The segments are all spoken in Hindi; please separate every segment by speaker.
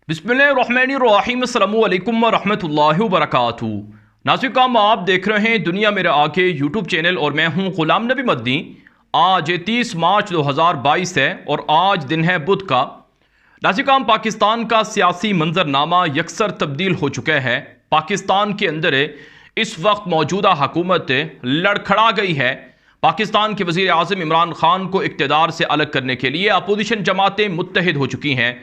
Speaker 1: बिस्मिल्लाहिर्रहमानिर्रहीम अस्सलामु अलैकुम वरहमतुल्लाहि वबरकातुहू। नाज़रीन, आप देख रहे हैं दुनिया मेरे आगे यूट्यूब चैनल और मैं हूं ग़ुलाम नबी मदनी। आज 30 मार्च 2022 है और आज दिन है बुध का। नाज़रीन, पाकिस्तान का सियासी मंजरनामा यकसर तब्दील हो चुका है। पाकिस्तान के अंदर इस वक्त मौजूदा हुकूमत लड़खड़ा गई है। पाकिस्तान के वज़ीर आज़म इमरान खान को इक़्तिदार से अलग करने के लिए अपोजिशन जमातें मुत्तहिद हो चुकी हैं।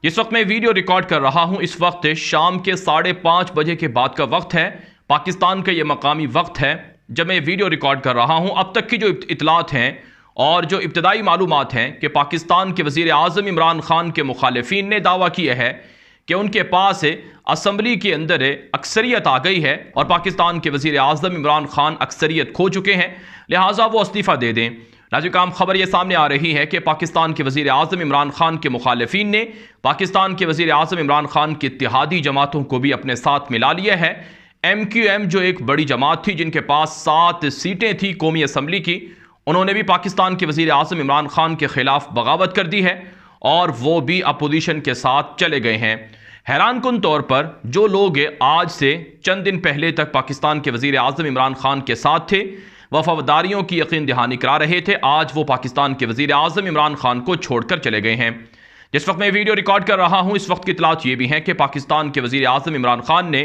Speaker 1: जिस वक्त मैं वीडियो रिकॉर्ड कर रहा हूं, इस वक्त शाम के 5:30 बजे के बाद का वक्त है। पाकिस्तान का यह मकामी वक्त है जब मैं वीडियो रिकॉर्ड कर रहा हूं। अब तक की जो इतलात हैं और जो इब्तदाई मालूमात हैं कि पाकिस्तान के वज़ीर आज़म इमरान खान के मुखालिफिन ने दावा किया है कि उनके पास असम्बली के अंदर अक्सरियत आ गई है और पाकिस्तान के वज़ीर आज़म इमरान खान अक्सरियत खो चुके हैं, लिहाजा वो इस्तीफ़ा दे दें। नाज़रीन, खबर यह सामने आ रही है कि पाकिस्तान के वज़ीर आज़म इमरान खान के मुखालिफिन ने पाकिस्तान के वज़ीर आज़म इमरान खान की इत्तेहादी जमातों को भी अपने साथ मिला लिया है। MQM जो एक बड़ी जमात थी जिनके पास 7 सीटें थी कौमी असम्बली की, उन्होंने भी पाकिस्तान के वज़ीर आज़म इमरान खान के ख़िलाफ़ बगावत कर दी है और वो भी अपोजिशन के साथ चले गए हैं। हैरान कुन तौर पर जो लोग आज से चंद दिन पहले तक पाकिस्तान के वज़ीर आज़म इमरान खान के साथ थे, वफादारियों की यकीन दहानी करा रहे थे, आज वो पाकिस्तान के वज़ीर आज़म इमरान खान को छोड़कर चले गए हैं। जिस वक्त मैं वीडियो रिकॉर्ड कर रहा हूं, इस वक्त की इतलात ये भी है कि पाकिस्तान के वज़ीर आज़म इमरान खान ने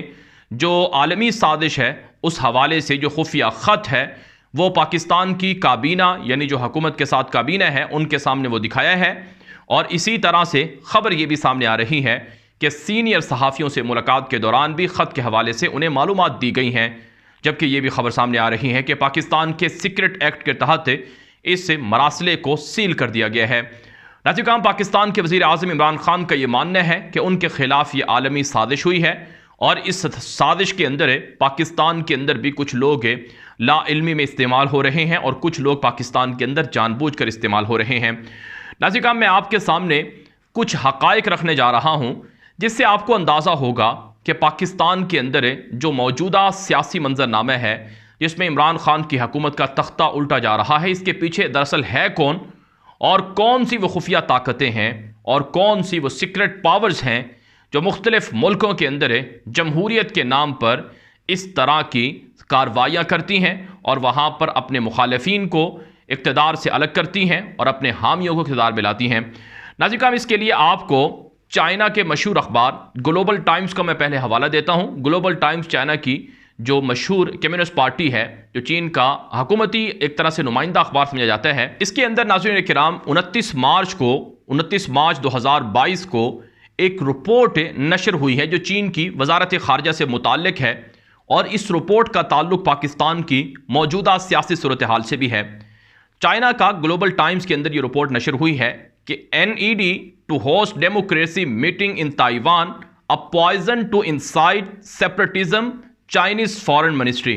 Speaker 1: जो आलमी साजिश है उस हवाले से जो खुफिया ख़त है वो पाकिस्तान की काबीना यानी जो हुकूमत के साथ काबीना है उनके सामने वो दिखाया है। और इसी तरह से खबर ये भी सामने आ रही है कि सीनियर सहाफ़ियों से मुलाकात के दौरान भी ख़त के हवाले से उन्हें मालूमात दी गई हैं। जबकि ये भी खबर सामने आ रही है कि पाकिस्तान के सीक्रेट एक्ट के तहत इस मरासले को सील कर दिया गया है। नाज़रीन, पाकिस्तान के वज़ीर आज़म इमरान खान का ये मानना है कि उनके खिलाफ ये आलमी साजिश हुई है और इस साजिश के अंदर पाकिस्तान के अंदर भी कुछ लोग लाइल्मी में इस्तेमाल हो रहे हैं और कुछ लोग पाकिस्तान के अंदर जानबूझकर इस्तेमाल हो रहे हैं। नाज़रीन, मैं आपके सामने कुछ हक़ाइक़ रखने जा रहा हूँ जिससे आपको अंदाज़ा होगा कि पाकिस्तान के अंदर जो मौजूदा सियासी मंजरनामा है जिसमें इमरान खान की हुकूमत का तख्ता उल्टा जा रहा है, इसके पीछे दरअसल है कौन और कौन सी वो खुफिया ताकतें हैं और कौन सी वो सीक्रेट पावर्स हैं जो मुख्तलिफ मुल्कों के अंदर जमहूरियत के नाम पर इस तरह की कार्रवाइयाँ करती हैं और वहाँ पर अपने मुखालिफिन को इक़्तिदार से अलग करती हैं और अपने हामियों को इक़्तिदार में लाती हैं। नाज़रीन, इसके लिए आपको चाइना के मशहूर अखबार ग्लोबल टाइम्स का मैं पहले हवाला देता हूं। ग्लोबल टाइम्स चाइना की जो मशहूर कम्युनिस्ट पार्टी है, जो चीन का हुकूमती एक तरह से नुमाइंदा अखबार समझा जाता है, इसके अंदर नाज़रीन किराम 29 मार्च 2022 को एक रिपोर्ट नशर हुई है जो चीन की वजारत खारजा से मुताल्लिक है और इस रिपोर्ट का ताल्लुक पाकिस्तान की मौजूदा सियासी सूरत हाल से भी है। चाइना का ग्लोबल टाइम्स के अंदर ये रिपोर्ट नशर हुई है कि NED to host democracy meeting in Taiwan, a poison to incite separatism, Chinese Foreign Ministry।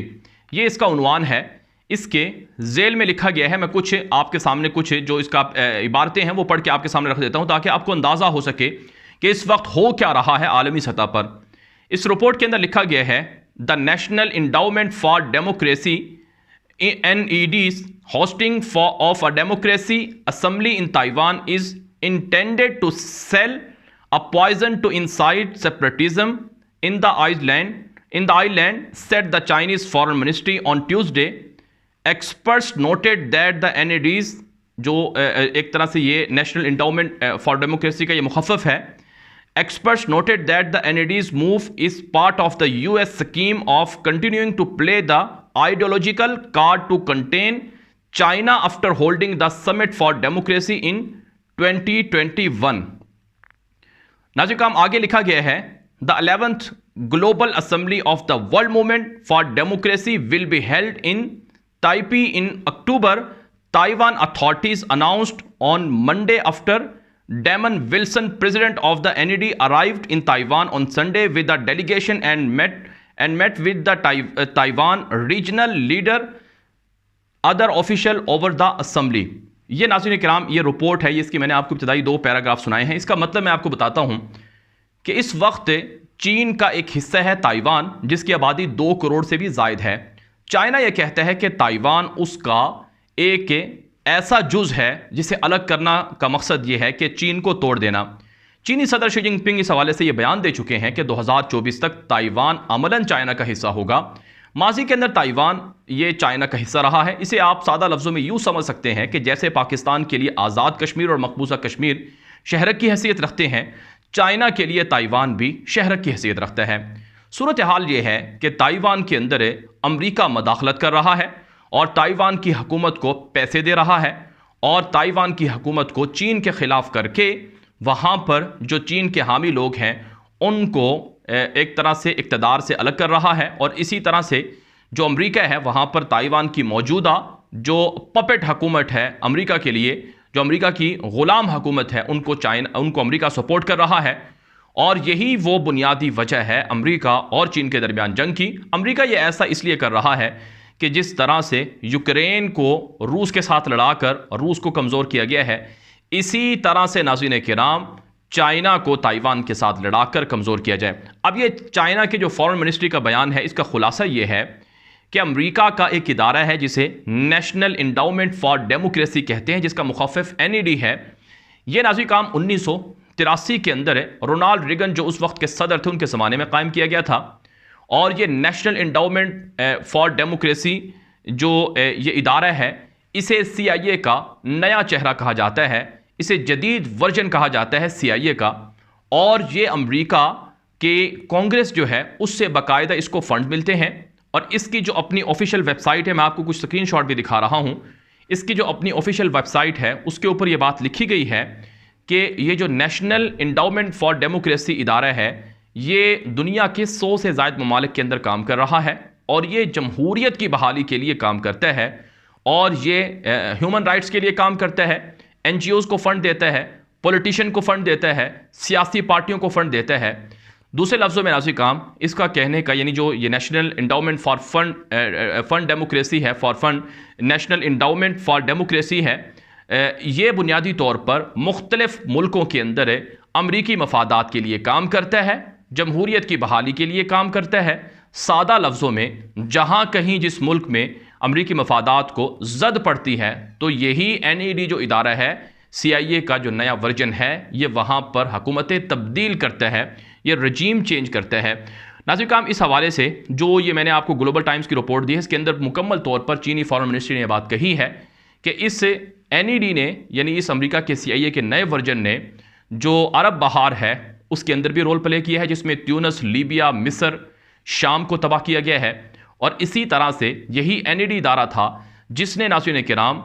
Speaker 1: ये इसका उन्वान है। इसके जेल में लिखा गया है, मैं कुछ आपके सामने कुछ जो इसका इबारतें हैं वो पढ़ के आपके सामने रख देता हूं ताकि आपको अंदाज़ा हो सके कि इस वक्त हो क्या रहा है आलमी सतह पर। इस रिपोर्ट के अंदर लिखा गया है, the national endowment for democracy NED's hosting of a democracy assembly in Taiwan is intended to sell a poison to incite separatism in the island, said the Chinese Foreign Ministry on Tuesday. Experts noted that the NED's जो एक तरह से ये नेशनल इंडाउमेंट फॉर डेमोक्रेसी का ये मुखफ़फ़ है, experts noted that the NED's move is part of the US scheme of continuing to play the ideological card to contain China after holding the Summit for Democracy in 2021। नाज़रीन, आगे लिखा गया है, The 11th Global Assembly of the World Movement for Democracy will be held in Taipei in October, Taiwan authorities announced on Monday after Damon Wilson, president of the NED, arrived in Taiwan on Sunday with a delegation and met with the Taiwan regional leader, other official over the assembly। ये नाज़रीन किराम ये रिपोर्ट है, इसकी मैंने आपको इब्तिदाई 2 पैराग्राफ सुनाए हैं। इसका मतलब मैं आपको बताता हूं कि इस वक्त चीन का एक हिस्सा है ताइवान जिसकी आबादी 2 करोड़ से भी ज़ायद है। चाइना यह कहता है कि ताइवान उसका एक ऐसा जुज़ है जिसे अलग करना का मकसद यह है कि चीन को तोड़ देना। चीनी सदर शी जिनपिंग इस हवाले से यह बयान दे चुके हैं कि 2024 तक ताइवान अमलन चाइना का हिस्सा होगा। माजी के अंदर ताइवान ये चाइना का हिस्सा रहा है। इसे आप सादा लफ्ज़ों में यूँ समझ सकते हैं कि जैसे पाकिस्तान के लिए आज़ाद कश्मीर और मकबूजा कश्मीर शहरक की हैसियत रखते हैं, चाइना के लिए ताइवान भी शहरक की हैसियत रखता है। सूरत हाल ये है कि ताइवान के अंदर अमरीका मदाखलत कर रहा है और ताइवान की हुकूमत को पैसे दे रहा है और ताइवान की हुकूमत को चीन के ख़िलाफ़ करके वहाँ पर जो चीन के हामी लोग हैं उनको एक तरह से इक़्तिदार से अलग कर रहा है। और इसी तरह से जो अमेरिका है वहाँ पर ताइवान की मौजूदा जो पपेट हुकूमत है अमेरिका के लिए, जो अमेरिका की ग़ुलाम हुकूमत है, उनको अमेरिका सपोर्ट कर रहा है। और यही वो बुनियादी वजह है अमेरिका और चीन के दरमियान जंग की। अमेरिका ये ऐसा इसलिए कर रहा है कि जिस तरह से यूक्रेन को रूस के साथ लड़ाकर रूस को कमज़ोर किया गया है, इसी तरह से नाज़रीन किराम चाइना को ताइवान के साथ लड़ाकर कमज़ोर किया जाए। अब ये चाइना के जो फॉरेन मिनिस्ट्री का बयान है, इसका खुलासा ये है कि अमेरिका का एक इदारा है जिसे नेशनल इंडाउमेंट फॉर डेमोक्रेसी कहते हैं, जिसका मुखफ़िफ NED है। ये नाज़रीन काम 1983 के अंदर है, रोनाल्ड रीगन जो उस वक्त के सदर थे उनके ज़माने में कायम किया गया था। और ये नेशनल इंडाउमेंट फॉर डेमोक्रेसी जो ये इदारा है, इसे CIA का नया चेहरा कहा जाता है, इसे जदीद वर्जन कहा जाता है CIA का। और ये अमेरिका के कांग्रेस जो है उससे बाकायदा इसको फंड मिलते हैं। और इसकी जो अपनी ऑफिशियल वेबसाइट है, मैं आपको कुछ स्क्रीनशॉट भी दिखा रहा हूँ, इसकी जो अपनी ऑफिशियल वेबसाइट है उसके ऊपर ये बात लिखी गई है कि ये जो नेशनल इंडाउमेंट फॉर डेमोक्रेसी इदारा है ये दुनिया के 100 से ज़ायद ममालिक के अंदर काम कर रहा है और ये जमहूरियत की बहाली के लिए काम करता है और ये ह्यूमन राइट्स के लिए काम करता है, NGOs को फ़ंड देता है, पॉलिटिशियन को फ़ंड देता है, सियासी पार्टियों को फ़ंड देता है। दूसरे लफ्ज़ों में नाज़रीन काम इसका कहने का यानी जो ये national endowment for fund democracy है, for fund national endowment for democracy है, ये बुनियादी तौर पर मुख्तलिफ मुल्कों के अंदर अमरीकी मफादात के लिए काम करता है, जमहूरियत की बहाली के लिए काम करता है। सादा लफ्ज़ों में जहाँ कहीं जिस मुल्क में अमरीकी मफादात को जद पड़ती है तो यही NED जो इदारा है CIA का जो नया वर्जन है ये वहाँ पर हुकूमतें तब्दील करता है, ये रजीम चेंज करता है। नाज़रीन काम इस हवाले से जो ये मैंने आपको ग्लोबल टाइम्स की रिपोर्ट दी है, इसके अंदर मुकम्मल तौर पर चीनी फॉरेन मिनिस्ट्री ने बात कही है कि इस NED ने यानी इस अमेरिका के CIA के नए वर्जन ने जो अरब बहार है उसके अंदर भी रोल प्ले किया है, जिसमें ट्यूनिस, लीबिया, मिस्र, शाम को तबाह किया गया है। और इसी तरह से यही NED इदारा था जिसने नाज़रीन किराम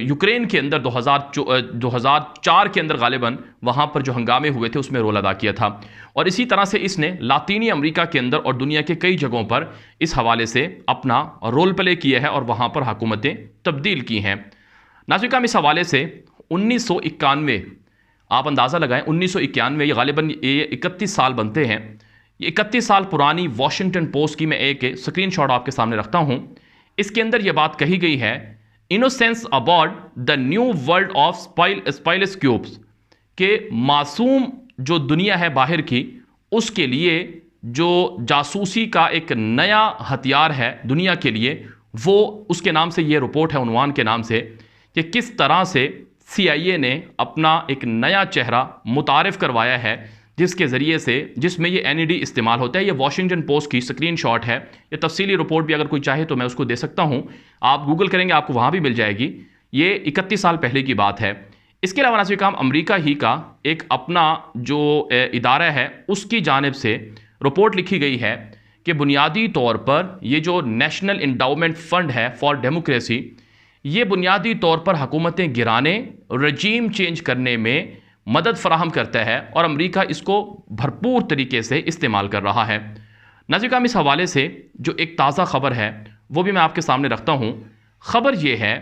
Speaker 1: यूक्रेन के अंदर 2004 के अंदर गालिबन वहाँ पर जो हंगामे हुए थे उसमें रोल अदा किया था। और इसी तरह से इसने लातीनी अमेरिका के अंदर और दुनिया के कई जगहों पर इस हवाले से अपना रोल प्ले किया है और वहाँ पर हुकूमतें तब्दील की हैं। नाज़रीन किराम इस हवाले से 1991 आप अंदाज़ा लगाएं, 1991 ये गालिबन ये 31 साल बनते हैं। ये 31 साल पुरानी वॉशिंगटन पोस्ट की मैं एक स्क्रीनशॉट आपके सामने रखता हूं। इसके अंदर यह बात कही गई है, innocence aboard the new world of spoils cubes, के मासूम जो दुनिया है बाहर की उसके लिए जो जासूसी का एक नया हथियार है दुनिया के लिए, वो उसके नाम से ये रिपोर्ट है उन्वान के नाम से कि किस तरह से CIA ने अपना एक नया चेहरा मुतारिफ करवाया है जिसके ज़रिए से जिसमें ये NED इस्तेमाल होता है। ये वॉशिंगटन पोस्ट की स्क्रीनशॉट है। ये तफसीली रिपोर्ट भी अगर कोई चाहे तो मैं उसको दे सकता हूँ, आप गूगल करेंगे आपको वहाँ भी मिल जाएगी। ये 31 साल पहले की बात है। इसके अलावा नाज़रीन काम अमेरिका ही का एक अपना जो इदारा है उसकी जानिब से रिपोर्ट लिखी गई है कि बुनियादी तौर पर ये जो नेशनल इंडाउमेंट फ़ंड है फॉर डेमोक्रेसी, ये बुनियादी तौर पर हुकूमतें गिराने, रजीम चेंज करने में मदद फराहम करता है और अमेरिका इसको भरपूर तरीके से इस्तेमाल कर रहा है। नाज़रीन किराम इस हवाले से जो एक ताज़ा ख़बर है वो भी मैं आपके सामने रखता हूँ। ख़बर ये है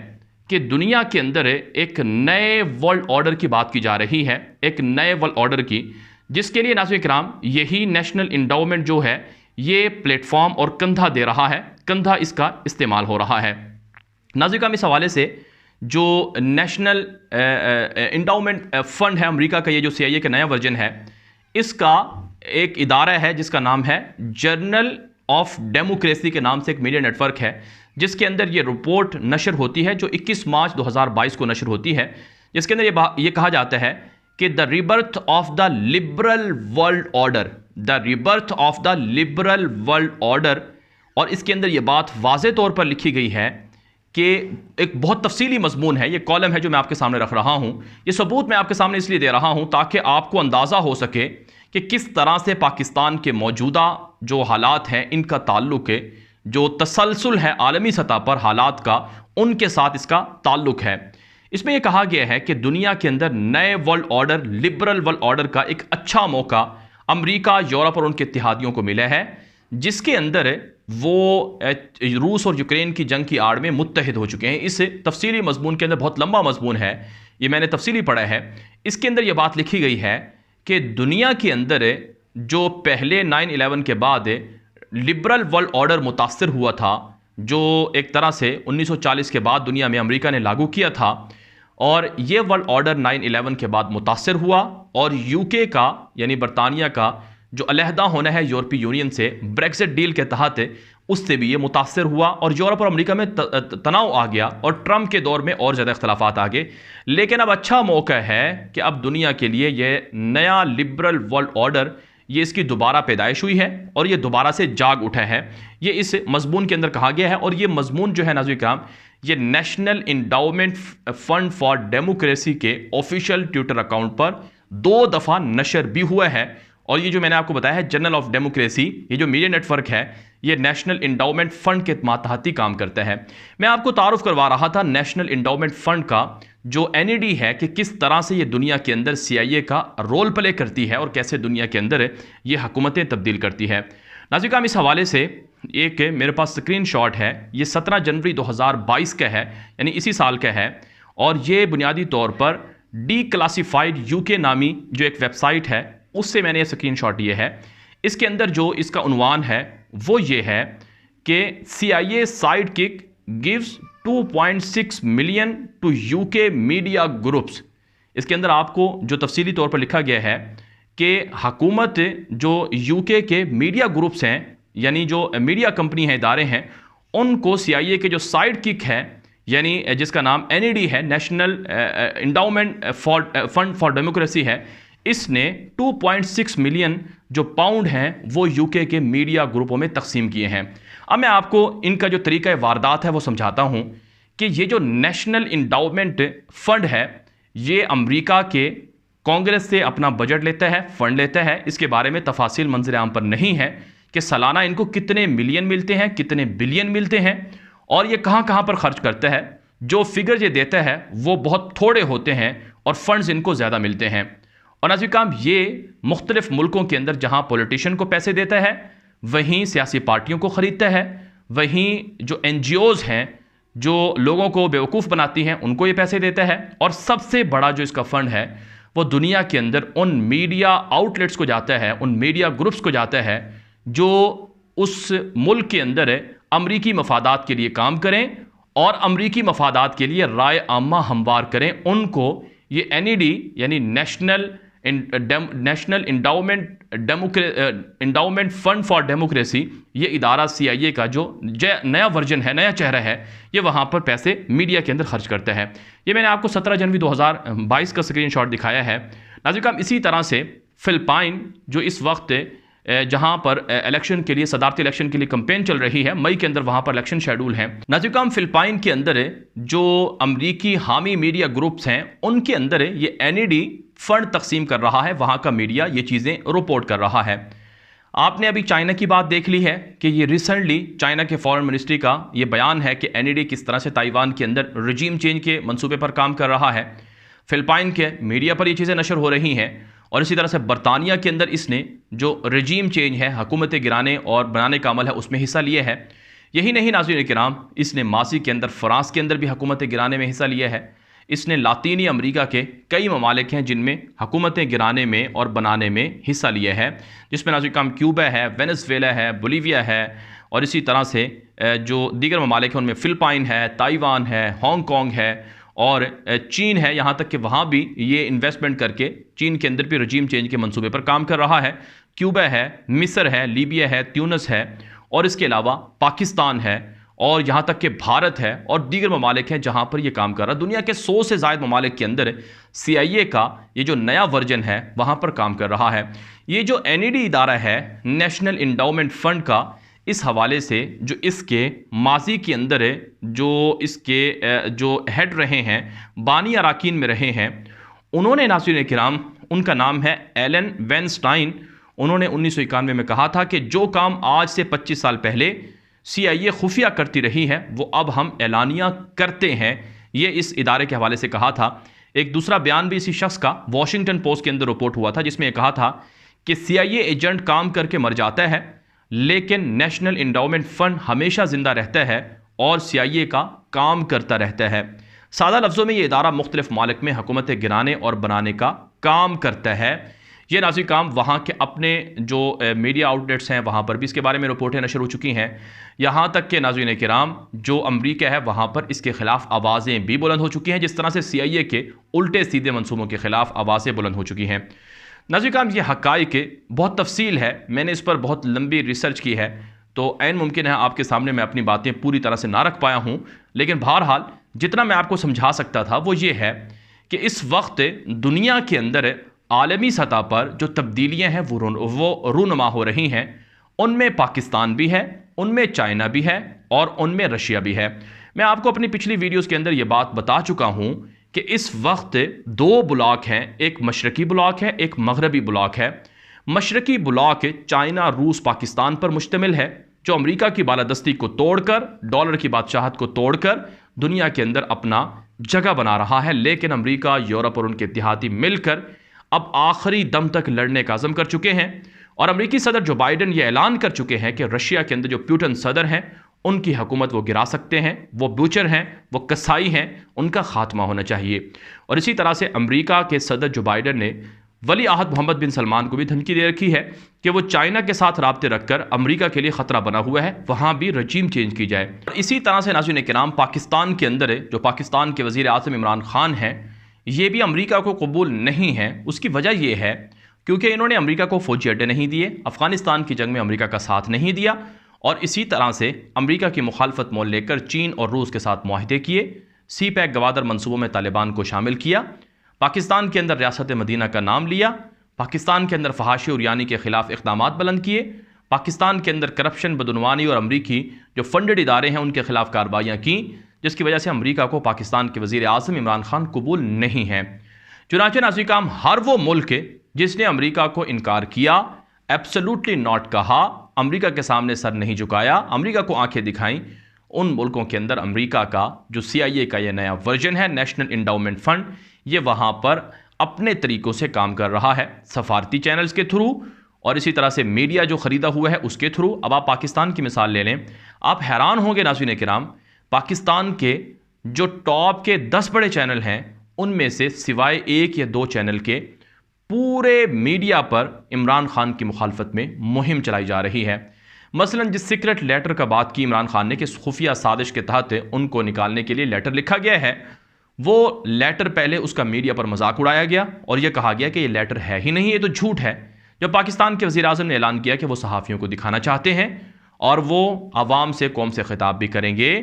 Speaker 1: कि दुनिया के अंदर एक नए वर्ल्ड ऑर्डर की बात की जा रही है, एक नए वर्ल्ड ऑर्डर की, जिसके लिए नाज़रीन किराम यही नेशनल इंडाउमेंट जो है ये प्लेटफॉर्म और कंधा दे रहा है, कंधा इसका इस्तेमाल हो रहा है। नाज़रीन किराम इस हवाले से जो नेशनल इंडाउमेंट फ़ंड है अमेरिका का, ये जो CIA का नया वर्जन है, इसका एक इदारा है जिसका नाम है जर्नल ऑफ डेमोक्रेसी के नाम से एक मीडिया नेटवर्क है, जिसके अंदर ये रिपोर्ट नशर होती है जो 21 मार्च 2022 को नशर होती है, जिसके अंदर ये कहा जाता है कि the rebirth of the liberal world order, the rebirth of the liberal world order, और इसके अंदर यह बात वाज़े तौर पर लिखी गई है कि एक बहुत तफसीली मजमून है, ये कॉलम है जो मैं आपके सामने रख रहा हूँ। ये सबूत मैं आपके सामने इसलिए दे रहा हूँ ताकि आपको अंदाज़ा हो सके कि किस तरह से पाकिस्तान के मौजूदा जो हालात हैं इनका ताल्लुक है, जो तसलसल है आलमी सतह पर हालात का, उनके साथ इसका ताल्लुक है। इसमें यह कहा गया है कि दुनिया के अंदर नए world order, liberal world order का एक अच्छा मौका अमेरिका, यूरोप और उनके इत्तेहादियों को मिला है, जिसके अंदर वो रूस और यूक्रेन की जंग की आड़ में मुत्तहिद हो चुके हैं। इस तफसीली मजमून के अंदर, बहुत लंबा मजमून है, ये मैंने तफसीली पढ़ा है, इसके अंदर यह बात लिखी गई है कि दुनिया के अंदर जो पहले 9/11 के बाद लिबरल वर्ल्ड ऑर्डर मुतासर हुआ था, जो एक तरह से 1940 के बाद दुनिया में अमेरिका ने लागू किया था, और ये वर्ल्ड ऑर्डर 9/11 के बाद मुतासर हुआ, और यूके का यानी बरतानिया का जो अलहदा होना है यूरोपीय यूनियन से ब्रेक्सिट डील के तहत, उससे भी ये मुतासर हुआ, और यूरोप और अमेरिका में तनाव आ गया, और ट्रंप के दौर में और ज़्यादा इख्तलाफात आ गए। लेकिन अब अच्छा मौका है कि अब दुनिया के लिए ये नया लिबरल वर्ल्ड ऑर्डर, ये इसकी दोबारा पैदाइश हुई है और ये दोबारा से जाग उठा है। ये इस मजमून के अंदर कहा गया है, और ये मजमून जो है नाज़रीन किराम, ये national endowment fund for democracy के ऑफिशियल ट्विटर अकाउंट पर 2 दफ़ा नशर भी हुआ है। और ये जो मैंने आपको बताया है जर्नल ऑफ डेमोक्रेसी, ये जो मीडिया नेटवर्क है, ये नेशनल इंडाउमेंट फंड के मातहती काम करता है। मैं आपको तारुफ करवा रहा था नेशनल इंडाउमेंट फंड का, जो एनईडी है, कि किस तरह से ये दुनिया के अंदर CIA का रोल प्ले करती है और कैसे दुनिया के अंदर ये हुकूमतें तब्दील करती है। नाज़रीन, इस हवाले से एक मेरे पास स्क्रीन शॉट है, ये 17 जनवरी 2022 का है, यानी इसी साल का है, और ये बुनियादी तौर पर डीक्लासिफाइड UK नामी जो एक वेबसाइट है, उससे मैंने ये स्क्रीन शॉट ये है। इसके अंदर जो इसका उन्वान है वो ये है कि CIA side kick gives 2.6 million to UK media groups. इसके अंदर आपको जो तफसीली तौर पर लिखा गया है कि हुकूमत जो UK के मीडिया ग्रुप्स हैं, यानी जो मीडिया कंपनी हैं, इदारे हैं, उनको CIA के जो साइड किक है, यानी जिसका नाम NED है, national endowment fund for democracy है, इसने 2.6 मिलियन जो पाउंड हैं वो UK के मीडिया ग्रुपों में तकसीम किए हैं। अब मैं आपको इनका जो तरीका वारदात है वो समझाता हूं कि ये जो नेशनल इंडाउमेंट फंड है, ये अमेरिका के कांग्रेस से अपना बजट लेता है, फंड लेता है। इसके बारे में तफासिल मंजर आम पर नहीं है कि सालाना इनको कितने मिलियन मिलते हैं, कितने बिलियन मिलते हैं, और ये कहां कहां पर खर्च करता है। जो फिगर ये देता है वो बहुत थोड़े होते हैं और फंड्स इनको ज़्यादा मिलते हैं। और नाज़रीन, ये मुख्तलिफ मुल्कों के अंदर जहां पॉलिटिशियन को पैसे देता है, वहीं सियासी पार्टियों को ख़रीदता है, वहीं जो NGOs हैं जो लोगों को बेवकूफ़ बनाती हैं उनको ये पैसे देता है। और सबसे बड़ा जो इसका फ़ंड है वो दुनिया के अंदर उन मीडिया आउटलेट्स को जाता है, उन मीडिया ग्रुप्स को जाता है जो उस मुल्क के अंदर अमरीकी मफादात के लिए काम करें और अमरीकी मफादात के लिए राय आमा हमवार करें। उनको ये NED यानी national endowment fund for democracy, ये इदारा CIA का जो नया वर्जन है, नया चेहरा है, ये वहाँ पर पैसे मीडिया के अंदर खर्च करता है। ये मैंने आपको 17 जनवरी 2022 का स्क्रीनशॉट दिखाया है। नाज़रीन, इसी तरह से फिलिपाइन जो इस वक्त जहां पर इलेक्शन के लिए, सदारती इलेक्शन के लिए कैंपेन चल रही है, मई के अंदर वहां पर इलेक्शन शेड्यूल है। नाज़रीन, फिलिपाइन के अंदर जो अमरीकी हामी मीडिया ग्रुप्स हैं, उनके अंदर ये NED फंड तकसीम कर रहा है, वहां का मीडिया ये चीज़ें रिपोर्ट कर रहा है। आपने अभी चाइना की बात देख ली है कि ये रिसेंटली चाइना के फॉरेन मिनिस्ट्री का ये बयान है कि NED किस तरह से ताइवान के अंदर रजीम चेंज के मंसूबे पर काम कर रहा है। फिलिपाइन के मीडिया पर ये चीज़ें नशर हो रही हैं, और इसी तरह से बरतानिया के अंदर इसने जो रजीम चेंज है, हुकूमतें गिराने और बनाने का अमल है, उसमें हिस्सा लिया है। यही नहीं नाज़रीन किराम, इसने मासी के अंदर, फ्रांस के अंदर भी हुकूमतें गिराने में हिस्सा लिया है। इसने लातीनी अमेरिका के कई ममालिक हैं जिनमें हुकूमतें गिराने में और बनाने में हिस्सा लिया है, जिसमें नाज़रीन क्यूबा है, वेनेजुएला है, बोलीविया है, और इसी तरह से जो दीगर ममालिक हैं उनमें फिलिपाइन है, ताइवान है, हांगकॉन्ग है और चीन है। यहाँ तक कि वहाँ भी ये इन्वेस्टमेंट करके चीन के अंदर भी रजीम चेंज के मंसूबे पर काम कर रहा है। क्यूबा है, मिस्र है, लीबिया है, ट्यूनिस है, और इसके अलावा पाकिस्तान है, और यहाँ तक कि भारत है और दीगर ममालिक हैं जहाँ पर ये काम कर रहा है। दुनिया के 100 से ज़ायद ममालिक के अंदर CIA का ये जो नया वर्जन है वहाँ पर काम कर रहा है। ये जो NED इदारा है, नेशनल इंडाउमेंट फ़ंड का, इस हवाले से जो इसके माजी के अंदर जो इसके जो हेड रहे हैं, बानी अराकीन में रहे हैं, उन्होंने नाज़रीन किराम, उनका नाम है एलन वेनस्टाइन। उन्होंने 1991 में कहा था कि जो काम आज से 25 साल पहले CIA खुफिया करती रही है वो अब हम एलानिया करते हैं। ये इस इदारे के हवाले से कहा था। एक दूसरा बयान भी इसी शख्स का वॉशिंगटन पोस्ट के अंदर रिपोर्ट हुआ था जिसमें कहा था कि CIA एजेंट काम करके मर जाता है लेकिन नेशनल इंडाउमेंट फ़ंड हमेशा ज़िंदा रहता है और CIA का काम करता रहता है। सादा लफ्ज़ों में ये इदारा मुख्तलिफ मालिक में हुकूमतें गिराने और बनाने का काम करता है। ये नाज़रीन काम वहाँ के अपने जो मीडिया आउटलेट्स हैं वहाँ पर भी इसके बारे में रिपोर्टें नशर हो चुकी हैं। यहाँ तक कि नाज़रीन किराम जो अमरीका है वहाँ पर इसके ख़िलाफ़ आवाज़ें भी बुलंद हो चुकी हैं, जिस तरह से CIA के उल्टे सीधे मंसूबों के ख़िलाफ़ आवाज़ें बुलंद हो चुकी हैं। नाज़रीन किराम ये हक़ाइक़ बहुत तफसील है, मैंने इस पर बहुत लंबी रिसर्च की है, तो ऐन मुमकिन है आपके सामने मैं अपनी बातें पूरी तरह से ना रख पाया हूँ, लेकिन बहरहाल जितना मैं आपको समझा सकता था वो ये है कि इस वक्त दुनिया के अंदर आलमी सतह पर जो तब्दीलियाँ हैं वो रूनुमा हो रही हैं। उनमें पाकिस्तान भी है, उनमें चाइना भी है और उनमें रशिया भी है। मैं आपको अपनी पिछली वीडियोज़ के अंदर ये बात बता चुका हूँ कि इस वक्त 2 ब्लॉक हैं, एक मशरकी ब्लॉक है, एक मगरबी ब्लॉक है। मशरकी ब्लॉक चाइना, रूस, पाकिस्तान पर मुश्तमिल है, जो अमेरिका की बालादस्ती को तोड़कर, डॉलर की बादशाहत को तोड़कर दुनिया के अंदर अपना जगह बना रहा है। लेकिन अमेरिका, यूरोप और उनके इत्तेहादी मिलकर अब आखिरी दम तक लड़ने का अज़म कर चुके हैं और अमेरिकी सदर जो बाइडन ये ऐलान कर चुके हैं कि रशिया के अंदर जो पुतिन सदर हैं उनकी हुकूमत वो गिरा सकते हैं, वो बूचर हैं, वो कसाई हैं, उनका खात्मा होना चाहिए। और इसी तरह से अमेरिका के सदर जो बाइडन ने वली आहद मोहम्मद बिन सलमान को भी धमकी दे रखी है कि वो चाइना के साथ राब्ते रखकर अमेरिका के लिए ख़तरा बना हुआ है, वहाँ भी रजीम चेंज की जाए। इसी तरह से नाज़रीन किराम पाकिस्तान के अंदर जो पाकिस्तान के वज़ीर आज़म इमरान खान हैं ये भी अमेरिका को कबूल नहीं है। उसकी वजह यह है क्योंकि इन्होंने अमेरिका को फ़ौजी अड्डे नहीं दिए, अफ़गानिस्तान की जंग में अमेरिका का साथ नहीं दिया और इसी तरह से अमेरिका की मुखालफत मोल लेकर चीन और रूस के साथ मुआहदे किए, CPEC गवादर मनसूबों में तालिबान को शामिल किया, पाकिस्तान के अंदर रियासत मदीना का नाम लिया, पाकिस्तान के अंदर फहाशी और यानी के ख़िलाफ़ इक़दामात बुलंद किए, पाकिस्तान के अंदर करप्शन, बदनवानी और अमरीकी जो फंडेड इदारे हैं उनके ख़िलाफ़ कार्रवाइयाँ की, जिसकी वजह से अमेरिका को पाकिस्तान के वज़ीर आज़म इमरान खान कबूल नहीं है। चुनांचे नाज़रीन काम हर वो मुल्क जिसने अमेरिका को इनकार किया, एब्सोल्युटली नॉट कहा, अमेरिका के सामने सर नहीं झुकाया, अमेरिका को आंखें दिखाईं, उन मुल्कों के अंदर अमेरिका का जो CIA का ये नया वर्जन है, नेशनल इंडाउमेंट फ़ंड, ये वहाँ पर अपने तरीक़ों से काम कर रहा है, सफारती चैनल्स के थ्रू और इसी तरह से मीडिया जो ख़रीदा हुआ है उसके थ्रू। अब आप पाकिस्तान की मिसाल ले लें, आप हैरान होंगे नाज़रीन किराम, पाकिस्तान के जो टॉप के 10 बड़े चैनल हैं उनमें से सिवाय 1 या 2 चैनल के पूरे मीडिया पर इमरान खान की मुखालफत में मुहिम चलाई जा रही है। मसलन जिस सीक्रेट लेटर का बात की इमरान खान ने कि खुफिया साजिश के तहत उनको निकालने के लिए लेटर लिखा गया है, वो लेटर पहले उसका मीडिया पर मजाक उड़ाया गया और यह कहा गया कि ये लेटर है ही नहीं, ये तो झूठ है। जब पाकिस्तान के वज़ीर आज़म ने ऐलान किया कि वो सहाफ़ियों को दिखाना चाहते हैं और वो आवाम से, कौम से खिताब भी करेंगे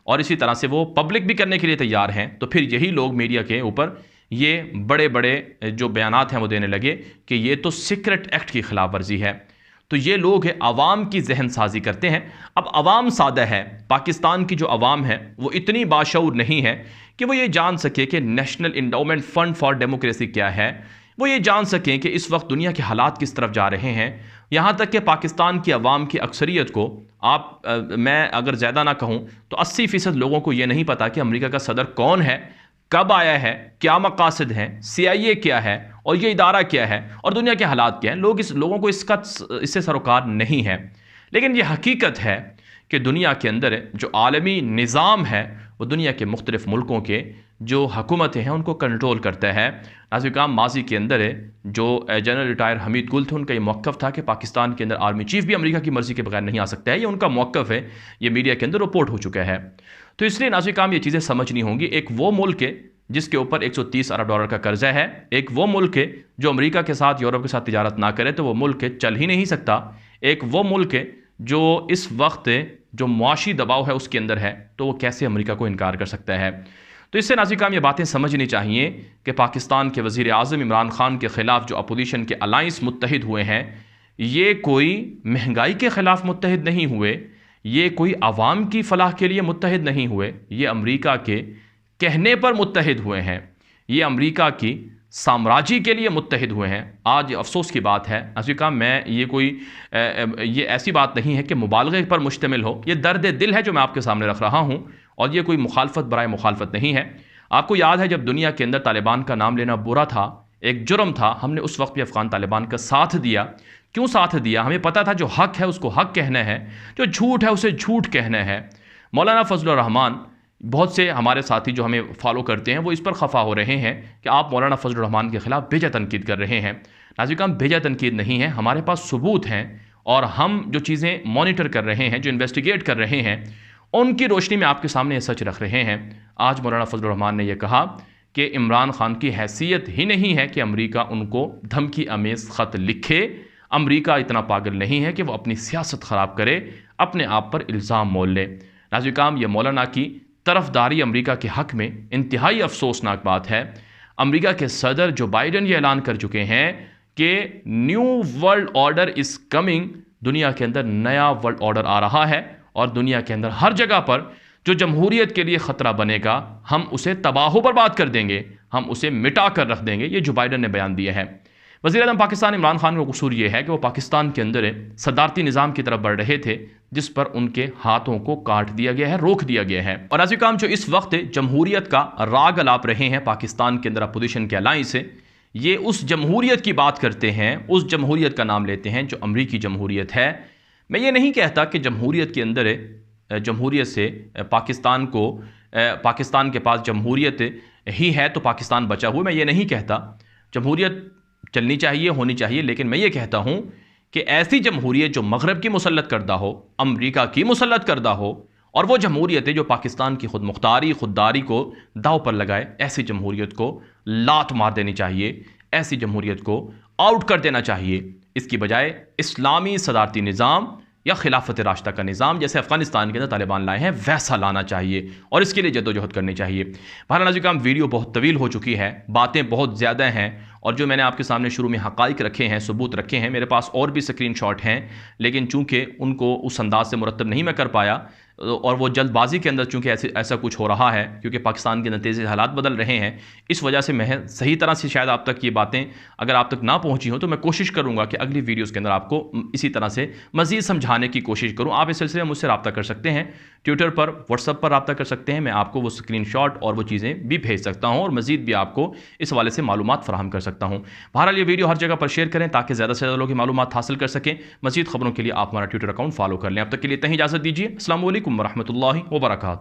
Speaker 1: और इसी तरह से वो पब्लिक भी करने के लिए तैयार हैं, तो फिर यही लोग मीडिया के ऊपर ये बड़े बड़े जो बयानात हैं वो देने लगे कि ये तो सीक्रेट एक्ट की खिलाफ वर्जी है। तो ये लोग अवाम की जहन साजी करते हैं। अब अवाम सादा है, पाकिस्तान की जो अवाम है वो इतनी बाशऊर नहीं है कि वो ये जान सके कि national endowment fund for democracy क्या है, वो ये जान सकें कि इस वक्त दुनिया के हालात किस तरफ जा रहे हैं। यहाँ तक कि पाकिस्तान की अवाम की अक्सरियत को मैं अगर ज़्यादा ना कहूँ तो 80% लोगों को ये नहीं पता कि अमेरिका का सदर कौन है, कब आया है, क्या मकासद हैं, CIA क्या है और ये इदारा क्या है और दुनिया के हालात क्या हैं। लोगों को इससे सरोकार नहीं है। लेकिन ये हकीकत है कि दुनिया के अंदर जो आलमी निज़ाम है वो दुनिया के मुख्तलिफ़ मुल्कों के जो हुकूमतें हैं उनको कंट्रोल करता है। नाज़रीन माजी के अंदर जो जनरल रिटायर हमीद गुल थे उनका ये मौक़िफ़ था कि पाकिस्तान के अंदर आर्मी चीफ़ भी अमेरिका की मर्ज़ी के बगैर नहीं आ सकता है। ये उनका मौक़िफ़ है, ये मीडिया के अंदर रिपोर्ट हो चुका है। तो इसलिए नाज़रीन ये चीज़ें समझनी होंगी। एक वो मुल्क है जिसके ऊपर 130 अरब डॉलर का कर्जा है, एक वो मुल्क जो अमेरिका के साथ, यूरोप के साथ तिजारत ना करे तो वो मुल्क चल ही नहीं सकता, एक वो मुल्क जो इस वक्त जो मुआशी दबाव है उसके अंदर है, तो वो कैसे अमेरिका को इनकार कर सकता है। तो इससे नाज़रीन ये बातें समझनी चाहिए कि पाकिस्तान के वज़ीर आज़म इमरान खान के ख़िलाफ़ जो अपोजिशन के अलाइंस मुत्तहिद हुए हैं, ये कोई महंगाई के ख़िलाफ़ मुत्तहिद नहीं हुए, ये कोई आवाम की फ़लाह के लिए मुत्तहिद नहीं हुए, ये अमेरिका के कहने पर मुत्तहिद हुए हैं, ये अमेरिका की साम्राज्य के लिए मुत्तहिद हुए हैं। आज अफसोस की बात है नाज़रीन, मैं ये ऐसी बात नहीं है कि मुबालगे पर मुश्तमिल हो, ये दर्द दिल है जो मैं आपके सामने रख रहा हूँ, और ये कोई मुखालफत बराए मुखालफत नहीं है। आपको याद है जब दुनिया के अंदर तालिबान का नाम लेना बुरा था, एक जुर्म था, हमने उस वक्त भी अफ़गान तालिबान का साथ दिया। क्यों साथ दिया? हमें पता था जो हक है उसको हक कहना है, जो झूठ है उसे झूठ कहना है। मौलाना फजलुर रहमान, बहुत से हमारे साथी जो हमें फॉलो करते हैं वो इस पर खफा हो रहे हैं कि आप मौलाना फजलुर रहमान के ख़िलाफ़ बेजा तनकीद कर रहे हैं। नाज़रीन, बेजा तनकीद नहीं है, हमारे पास सबूत हैं, और हम जो चीज़ें मॉनिटर कर रहे हैं, जो इन्वेस्टिगेट कर रहे हैं, उनकी रोशनी में आपके सामने सच रख रहे हैं। आज मौलाना फजलुर रहमान ने यह कहा कि इमरान खान की हैसियत ही नहीं है कि अमेरिका उनको धमकी अमेज़ ख़त लिखे। अमेरिका इतना पागल नहीं है कि वो अपनी सियासत ख़राब करे, अपने आप पर इल्ज़ाम मोल ले। नाज़रीन, ये मौलाना की तरफदारी अमेरिका के हक़ में इंतहाई अफसोसनाक बात है। अमेरिका के सदर जो बाइडन ये ऐलान कर चुके हैं कि new world order is coming, दुनिया के अंदर नया वर्ल्ड ऑर्डर आ रहा है, और दुनिया के अंदर हर जगह पर जो जमहूरियत के लिए ख़तरा बनेगा हम उसे तबाह बर्बाद कर देंगे, हम उसे मिटा कर रख देंगे। ये जो बाइडन ने बयान दिया है। वज़ीर-ए-आज़म पाकिस्तान इमरान खान का कसूर ये है कि वो पाकिस्तान के अंदर सदारती निज़ाम की तरफ बढ़ रहे थे, जिस पर उनके हाथों को काट दिया गया है, रोक दिया गया है। और ऐसे काम जो इस वक्त जमहूरियत का राग अलाप रहे हैं पाकिस्तान के अंदर अपोजिशन के अलाइंस से, ये उस जमहूरियत की बात करते हैं, उस जमहूरियत का नाम लेते हैं जो अमरीकी जमहूरियत है। मैं ये नहीं कहता कि जमहूरियत के अंदर जमहूरियत से पाकिस्तान के पास जमहूरियत ही है तो पाकिस्तान बचा हुआ, मैं ये नहीं कहता। जमहूरियत चलनी चाहिए, होनी चाहिए, लेकिन मैं ये कहता हूँ कि ऐसी जमहूरियत जो मगरब की मुसल्लत करदा हो, अमरीका की मुसल्लत करदा हो, और वो जमहूरियत जो पाकिस्तान की खुद मुख्तारी खुददारी को दाव पर लगाए, ऐसी जमहूरियत को लात मार देनी चाहिए, ऐसी जमहूरियत को आउट कर देना चाहिए। इसकी बजाय इस्लामी सदारती निज़ाम या खिलाफत राशिदा का निज़ाम जैसे अफगानिस्तान के अंदर तालिबान लाए हैं वैसा लाना चाहिए, और इसके लिए जद्दोजहद करनी चाहिए। बहरहाल नाज़रीन, वीडियो बहुत तवील हो चुकी है, बातें बहुत ज़्यादा हैं, और जो मैंने आपके सामने शुरू में हक़ाइक़ रखे हैं, सबूत रखे हैं, मेरे पास और भी स्क्रीनशॉट हैं, लेकिन चूँकि उनको उस अंदाज से मुरतब नहीं मैं कर पाया, और वो जल्दबाजी के अंदर चूँकि ऐसा कुछ हो रहा है, क्योंकि पाकिस्तान के नतीजे से हालात बदल रहे हैं, इस वजह से मैं सही तरह से शायद आप तक ये बातें अगर आप तक ना पहुँची हों तो मैं कोशिश करूँगा कि अगली वीडियोज़ के अंदर आपको इसी तरह से मज़ीद समझाने की कोशिश करूँ। आप इस सिलसिले में मुझसे रब्ता कर सकते हैं, ट्विटर पर, व्हाट्सएप पर रब्ता कर सकते हैं, मैं आपको वो स्क्रीनशॉट और वो चीज़ें भी भेज सकता हूँ, और मज़ीद भी आपको इस हवाले से मालूमात फ़राहम कर सकता हूँ। बहरहाल ये वीडियो हर जगह पर शेयर करें ताकि ज़्यादा से ज़्यादा लोग मालूमात हासिल कर सकें। मज़ीद खबरों के लिए आप हमारा ट्विटर अकाउंट फॉलो कर लें। अब तक के लिए इतनी इजाज़त दीजिए। अस्सलामु अलैकुम वरहमतुल्लाहि वबरकातुहू।